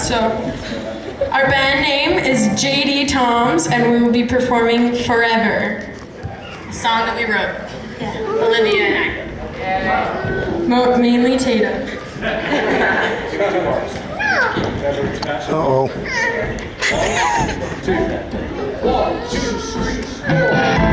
So, our band name is JD Toms, and we will be performing Forever, a song that we wrote. Yeah. Olivia and I. Mainly Tatum. Uh-oh. 1, 2, 3, 4.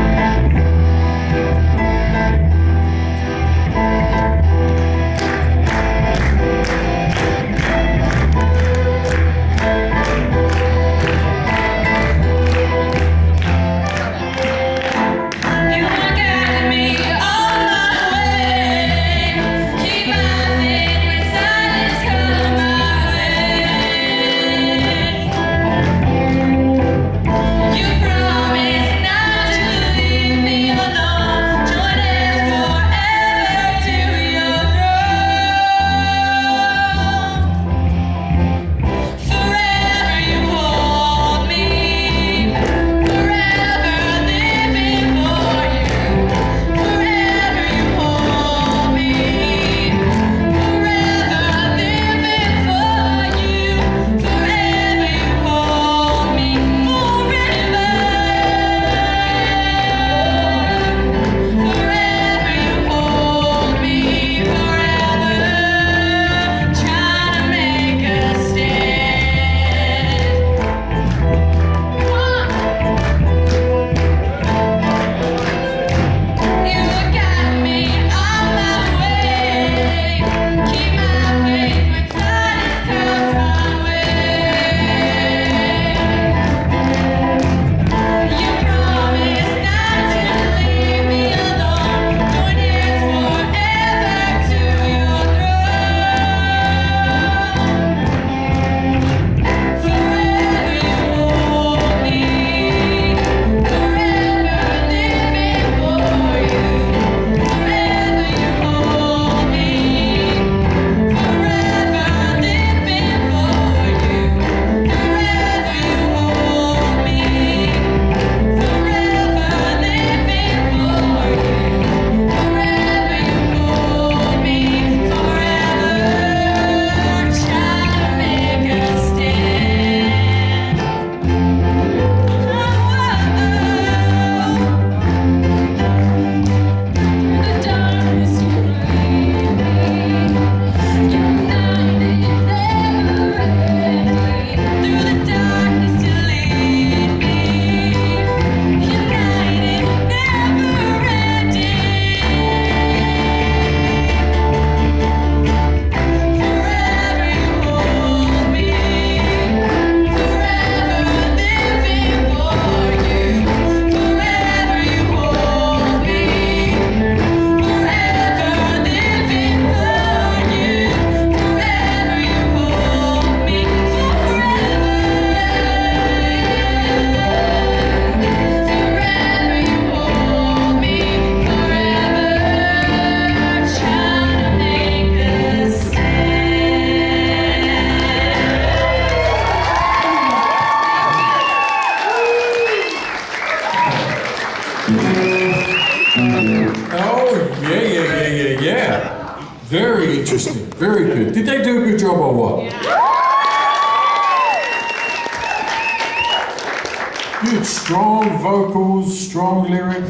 Very interesting, very good. Did they do a good job or what? Good, strong vocals, strong lyric.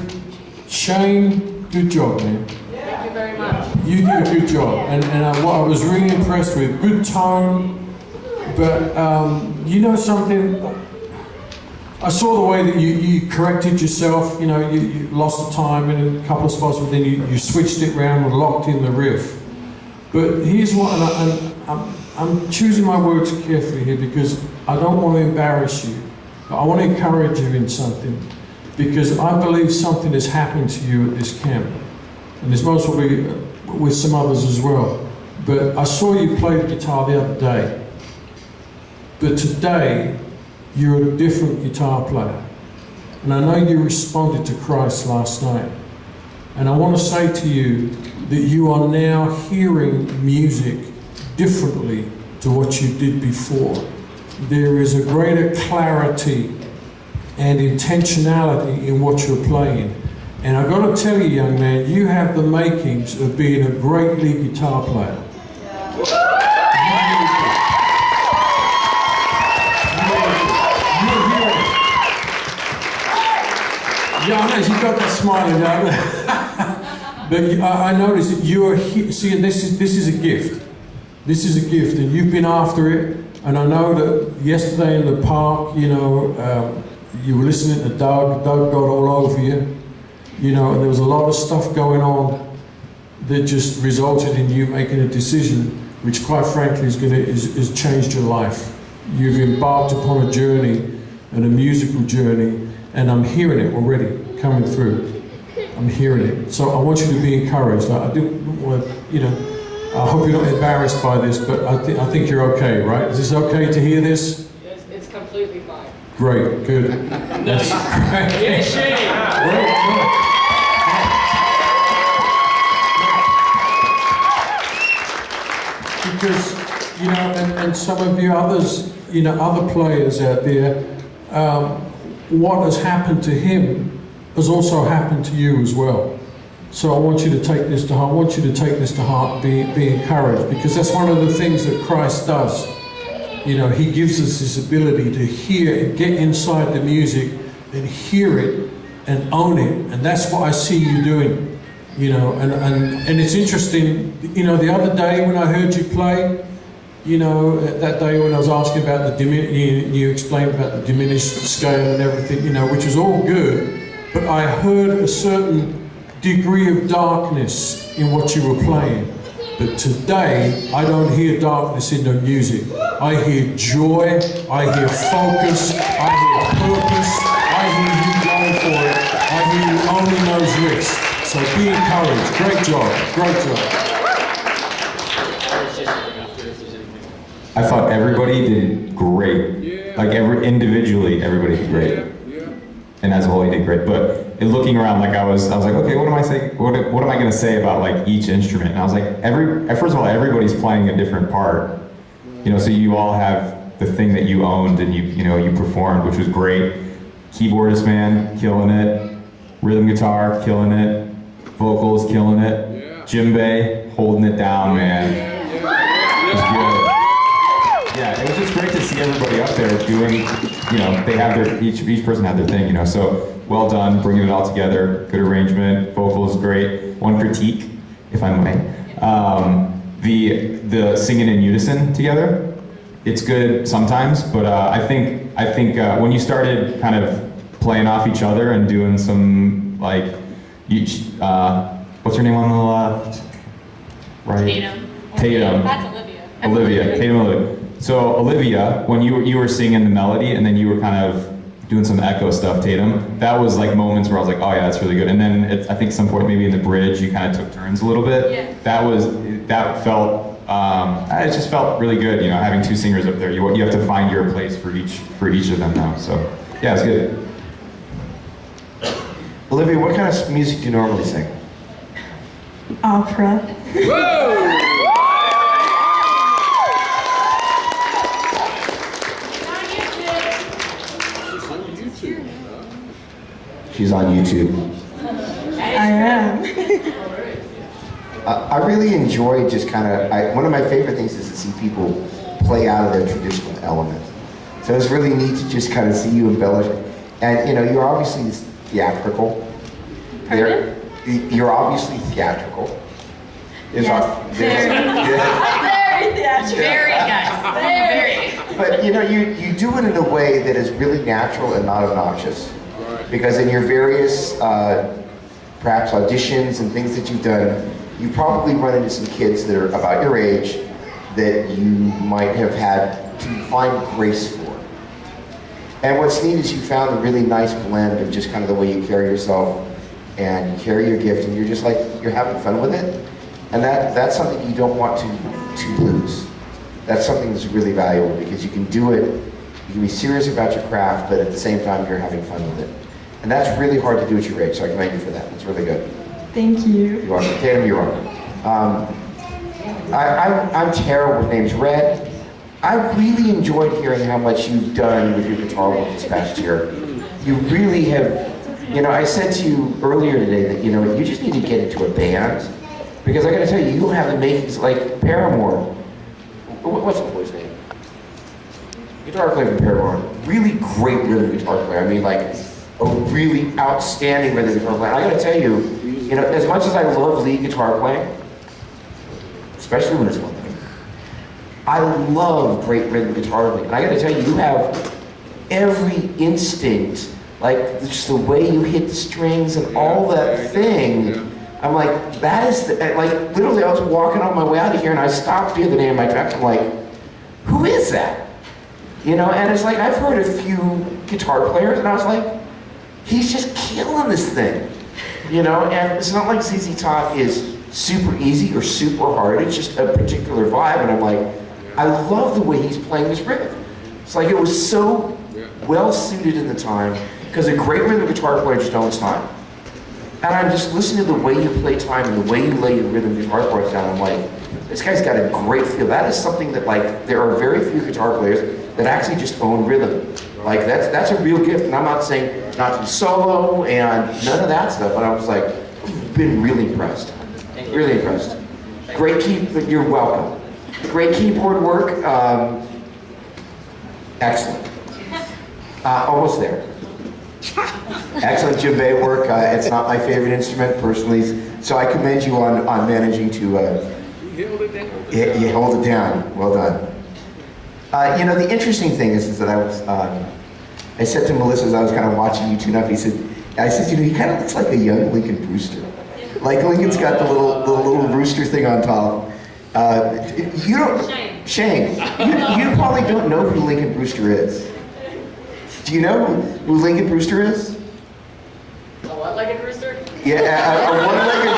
Shane, good job, man. Thank you very much. You did a good job, and what I was really impressed with, good tone, but you know something? I saw the way that you corrected yourself, you know, you lost the time in a couple of spots, but then you switched it around and locked in the riff. But here's what, and I'm choosing my words carefully here because I don't want to embarrass you, but I want to encourage you in something, because I believe something has happened to you at this camp, and there's most probably with some others as well. But I saw you play the guitar the other day, but today you're a different guitar player. And I know you responded to Christ last night. And I want to say to you that you are now hearing music differently to what you did before. There is a greater clarity and intentionality in what you're playing. And I've got to tell you, young man, you have the makings of being a great lead guitar player. Yeah, I know, you've got that smiling, but I noticed that you are here. See, and this is a gift. This is a gift, and you've been after it. And I know that yesterday in the park, you were listening to Doug. Doug got all over you, and there was a lot of stuff going on that just resulted in you making a decision, which, quite frankly, has changed your life. You've embarked upon a journey, and a musical journey, and I'm hearing it already coming through. I'm hearing it. So I want you to be encouraged. I didn't want to, I hope you're not embarrassed by this, but I think you're okay, right? Is this okay to hear this? It's completely fine. Great, good. That's great. Yes, Shane. Great, good. Because, and some of you others, other players out there, what has happened to him has also happened to you as well. So I want you to take this to heart. I want you to take this to heart, be encouraged, because that's one of the things that Christ does. He gives us this ability to hear and get inside the music and hear it and own it. And that's what I see you doing, and it's interesting, the other day when I heard you play, that day when I was asking about you explained about the diminished scale and everything, which was all good, but I heard a certain degree of darkness in what you were playing. But today, I don't hear darkness in the music. I hear joy, I hear focus, I hear purpose, I hear you going for it, I hear you owning those risks. So be encouraged. Great job, great job. I thought everybody did great. Like individually, everybody did great. And as a whole, he did great. But looking around, I was like, okay, what am I saying? What am I going to say about each instrument? And I was like, first of all, everybody's playing a different part. So you all have the thing that you owned and you performed, which was great. Keyboardist, man, killing it. Rhythm guitar, killing it. Vocals, killing it. Djembe, holding it down, man. It was good. Yeah, it was just great to see everybody up there doing, they have each person had their thing, so well done, bringing it all together, good arrangement, vocals great. One critique, if I may, the singing in unison together, it's good sometimes, but I think when you started kind of playing off each other and doing some what's her name on the left? Right. Tatum. That's Olivia. Tatum Olivia. So Olivia, when you were singing the melody and then you were kind of doing some echo stuff, Tatum, that was moments where I was like, oh yeah, that's really good. And then I think some point maybe in the bridge you kind of took turns a little bit. Yeah. That felt it just felt really good, having two singers up there. You have to find your place for each of them now. So yeah, it's good. Olivia, what kind of music do you normally sing? Opera. She's on YouTube. I am. I really enjoy just one of my favorite things is to see people play out of their traditional element. So it's really neat to just kind of see you embellish. And you're obviously theatrical. You're obviously theatrical. Very theatrical. Very nice. Very. But you do it in a way that is really natural and not obnoxious. Because in your various perhaps auditions and things that you've done, you probably run into some kids that are about your age that you might have had to find grace for. And what's neat is you found a really nice blend of just kind of the way you carry yourself and you carry your gift, and you're just you're having fun with it. And that's something you don't want to lose. That's something that's really valuable because you can do it, you can be serious about your craft, but at the same time you're having fun with it. And that's really hard to do at your age, so I commend you for that. It's really good. Thank you. You're welcome. Tatum, you're welcome. I'm terrible with names. Red, I really enjoyed hearing how much you've done with your guitar work this past year. You really have, I said to you earlier today that, you just need to get into a band. Because I gotta tell you, you have the makings like Paramore. What's the boy's name? Guitar player from Paramore. Really great rhythm guitar player. I mean, a really outstanding rhythm guitar player. I gotta tell you, you know, as much as I love lead guitar playing, especially when it's one thing, I love great rhythm guitar playing. And I gotta tell you, you have every instinct, like just the way you hit the strings and all that thing. I'm like, that is, like, literally I was walking on my way out of here and I stopped the other day in my tracks. I'm like, who is that? You know, and it's like, I've heard a few guitar players and I was like, he's just killing this thing. You know, and it's not like ZZ Top is super easy or super hard. It's just a particular vibe. And I'm like, I love the way he's playing this riff. It's like it was so well suited in the time, because a great rhythm guitar player just owns time. And I'm just listening to the way you play time and the way you lay your rhythm guitar parts down. I'm like, this guy's got a great feel. That is something that, like, there are very few guitar players that actually just own rhythm. Like, that's a real gift. And I'm not saying not to be solo and none of that stuff, but I was like, been really impressed. Really impressed. Great keyboard, you're welcome. Great keyboard work. Excellent. Almost there. Excellent djembe work. It's not my favorite instrument personally, so I commend you on managing to. You held it down. You hold it down. Well done. You know, the interesting thing is that I said to Melissa as I was kind of watching you tune up. I said, you know, he kind of looks like a young Lincoln Brewster. Like Lincoln's got the little rooster thing on top. You don't, Shane. You probably don't know who Lincoln Brewster is. Do you know who Lincoln Brewster is? A what-legged rooster? Yeah, a one-legged.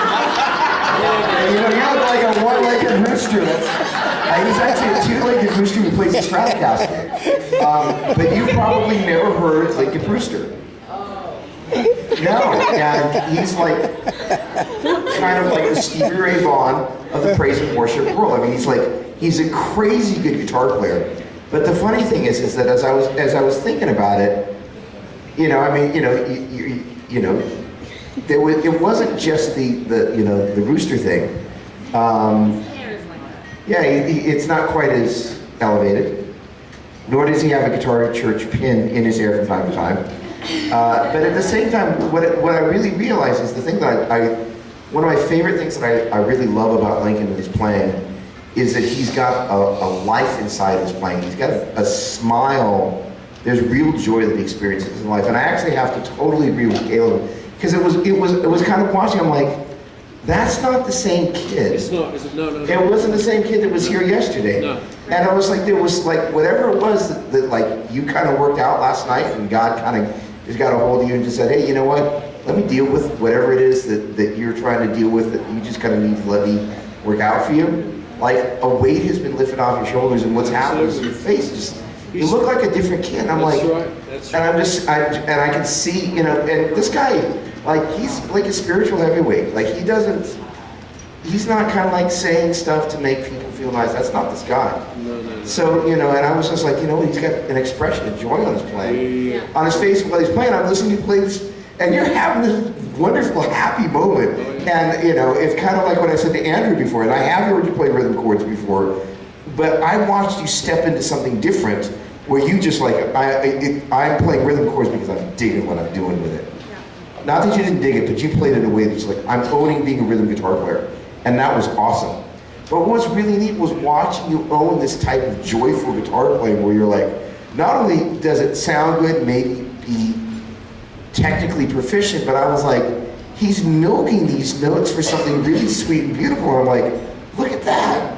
You know, you look like a one-legged rooster. He's actually a two-legged rooster who plays the Stratocaster. But you've probably never heard Lincoln Brewster. No, and he's like kind of like the Stevie Ray Vaughan of the praise and worship world. I mean, he's a crazy good guitar player. But the funny thing is that as I was thinking about it, you know, I mean, you know, it wasn't just the rooster thing. Yeah, it's not quite as elevated. Nor does he have a Guitar Church pin in his hair from time to time. But at the same time, what I really realize is the thing that one of my favorite things that I really love about Lincoln and his playing is that he's got a life inside his playing. He's got a smile. There's real joy that he experiences in life. And I actually have to totally agree with Caleb, because it was kind of watching, I'm like, that's not the same kid. It's not, is it? No. It wasn't the same kid that was here yesterday. No. And I was like, there was like, whatever it was that like you kind of worked out last night, and God kind of just got a hold of you and just said, hey, you know what? Let me deal with whatever it is that you're trying to deal with, that you just kind of need to let me work out for you. Like a weight has been lifted off your shoulders, and what's happened is your face just, you look like a different kid. And I'm like, That's and I'm just, and I can see, you know, and this guy, like, he's like a spiritual heavyweight. Like, he's not kind of like saying stuff to make people feel nice. That's not this guy. No. So, you know, and I was just like, you know, he's got an expression of joy on his playing. On his face while he's playing, I'm listening to play this, and you're having this wonderful, happy moment. And, you know, it's kind of like what I said to Andrew before, and I have heard you play rhythm chords before, but I watched you step into something different where you just like, I'm playing rhythm chords because I'm digging what I'm doing with it. Not that you didn't dig it, but you played it in a way that's like, I'm owning being a rhythm guitar player. And that was awesome. But what was really neat was watching you own this type of joyful guitar playing where you're like, not only does it sound good, maybe be technically proficient, but I was like, he's milking these notes for something really sweet and beautiful. And I'm like, look at that.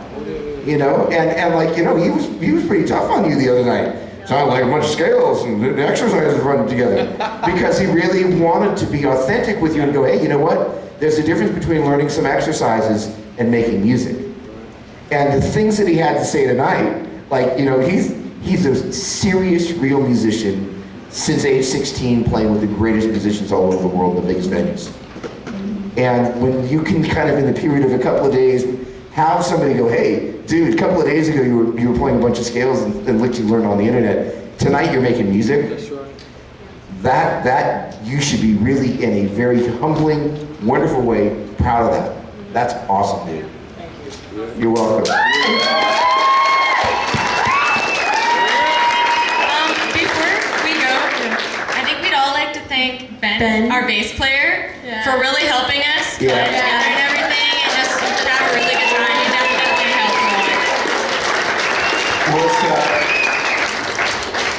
You know, and like, you know, he was pretty tough on you the other night. Sounded like a bunch of scales and the exercises running together. Because he really wanted to be authentic with you and go, hey, you know what? There's a difference between learning some exercises and making music. And the things that he had to say tonight, like, you know, he's a serious, real musician since age 16, playing with the greatest musicians all over the world, the biggest venues. And when you can kind of, in the period of a couple of days, have somebody go, hey, dude, a couple of days ago you were playing a bunch of scales and what you learned on the internet. Tonight you're making music. That's right. That you should be really, in a very humbling, wonderful way, proud of that. That's awesome, dude. Thank you. You're welcome. Before we go, I think we'd all like to thank Ben. our bass player, for really helping us put Yeah. it together and everything, and just have a really good time. He definitely helped a lot. What's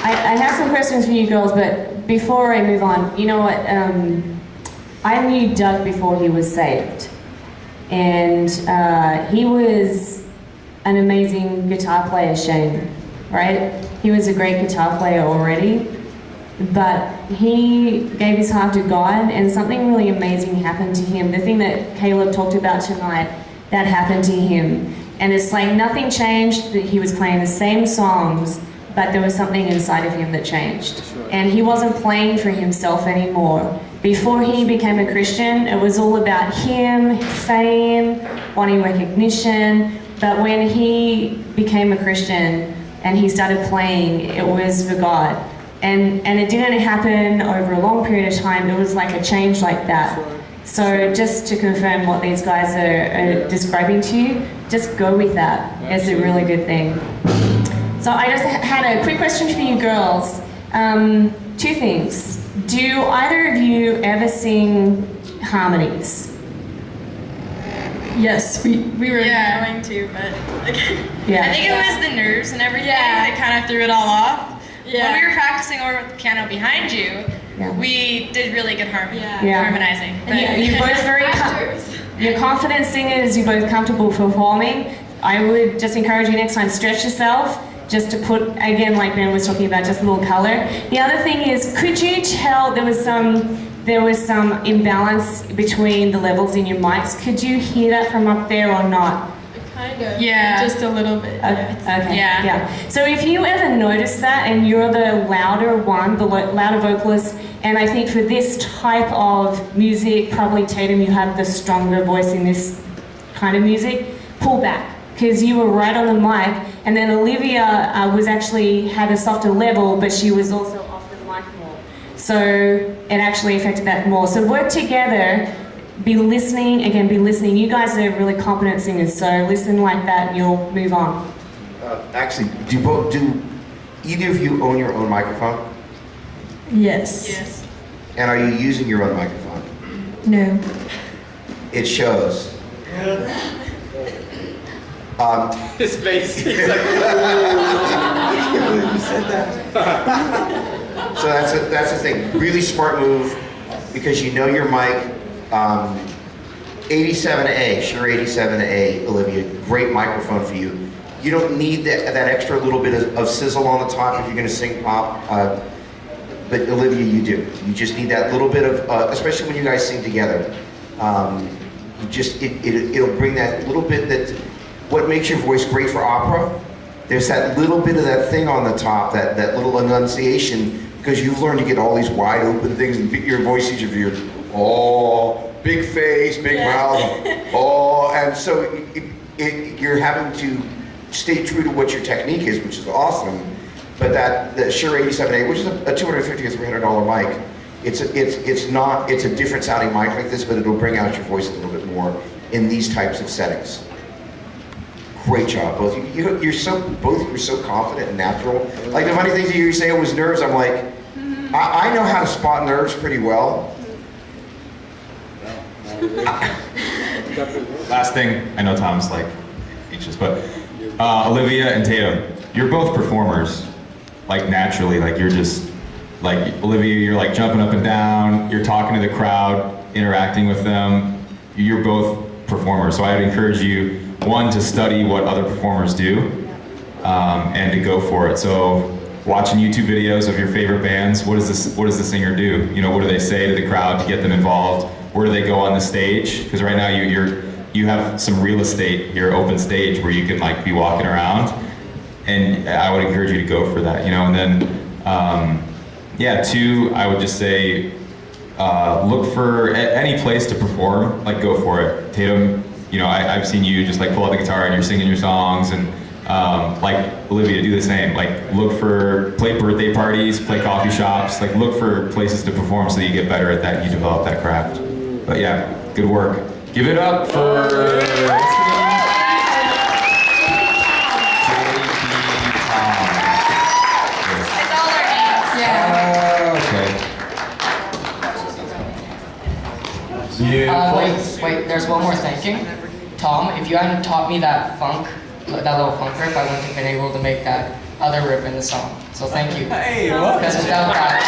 I have some questions for you girls, but before I move on, you know what? I knew Doug before he was saved, and he was an amazing guitar player, Shane, right? He was a great guitar player already, but he gave his heart to God, and something really amazing happened to him. The thing that Caleb talked about tonight, that happened to him. And it's like nothing changed, that he was playing the same songs, but there was something inside of him that changed. And he wasn't playing for himself anymore. Before he became a Christian, it was all about him, fame, wanting recognition. But when he became a Christian and he started playing, it was for God. And it didn't happen over a long period of time. It was like a change like that. So just to confirm what these guys are describing to you, just go with that. It's a really good thing. So I just had a quick question for you girls. Two things. Do either of you ever sing harmonies? Yes, we were Yeah. going to, but like, Yeah. I think it was the nerves and everything that kind of threw it all off. When we were practicing over with the piano behind you, Yeah. we did really good harmony, Yeah. harmonizing. You're both very you're confident singers, you're both comfortable performing. I would just encourage you next time, stretch yourself, just to put, again, like Ben was talking about, just a little color. The other thing is, could you tell there was some imbalance between the levels in your mics? Could you hear that from up there or not? kind of. Yeah. Just a little bit. Okay. Yeah. So if you ever notice that and you're the louder one, the louder vocalist, and I think for this type of music, probably Tatum, you have the stronger voice in this kind of music, pull back. Because you were right on the mic, and then Olivia had a softer level, but she was also off the mic more. So it actually affected that more. So work together, be listening. You guys are really competent singers, so listen like that and you'll move on. Actually, do either of you own your own microphone? Yes. Yes. And are you using your own microphone? No. It shows. His face. He's like, So that's the thing. Really smart move, because you know your mic. 87A, Shure 87A, Olivia, great microphone for you. You don't need that extra little bit of sizzle on the top if you're going to sing pop. But Olivia, you do. You just need that little bit of, especially when you guys sing together. It'll bring that little bit that. What makes your voice great for opera? There's that little bit of that thing on the top, that little enunciation, because you've learned to get all these wide open things and your voice each of you, big face, big mouth, and so you're having to stay true to what your technique is, which is awesome. But the Shure 87A, which is a $250 or $300 mic, it's a different sounding mic like this, but it'll bring out your voice a little bit more in these types of settings. Great job, both of you. Both of you are so confident and natural. Like the funny thing that you say was nerves. I'm like, I know how to spot nerves pretty well. Last thing, I know Tom's like anxious, but Olivia and Tatum, you're both performers, like naturally, like you're just, like Olivia, you're like jumping up and down, you're talking to the crowd, interacting with them, you're both performers, so I would encourage you, one, to study what other performers do, and to go for it. So watching YouTube videos of your favorite bands, what does the singer do? You know, what do they say to the crowd to get them involved? Where do they go on the stage? Because right now you have some real estate, your open stage where you can like be walking around, and I would encourage you to go for that. You know, and then two, I would just say look for any place to perform, like go for it. Tatum, you know, I've seen you just like pull out the guitar and you're singing your songs, and like Olivia, do the same. Like play birthday parties, play coffee shops, like look for places to perform so that you get better at that and you develop that craft. But yeah, good work. Give it up for It's all our names. Okay. Wait, there's one more thanking. Tom, if you hadn't taught me that funk, that little funk riff, I wouldn't have been able to make that other riff in the song. So thank you. Hey, what? Because without that,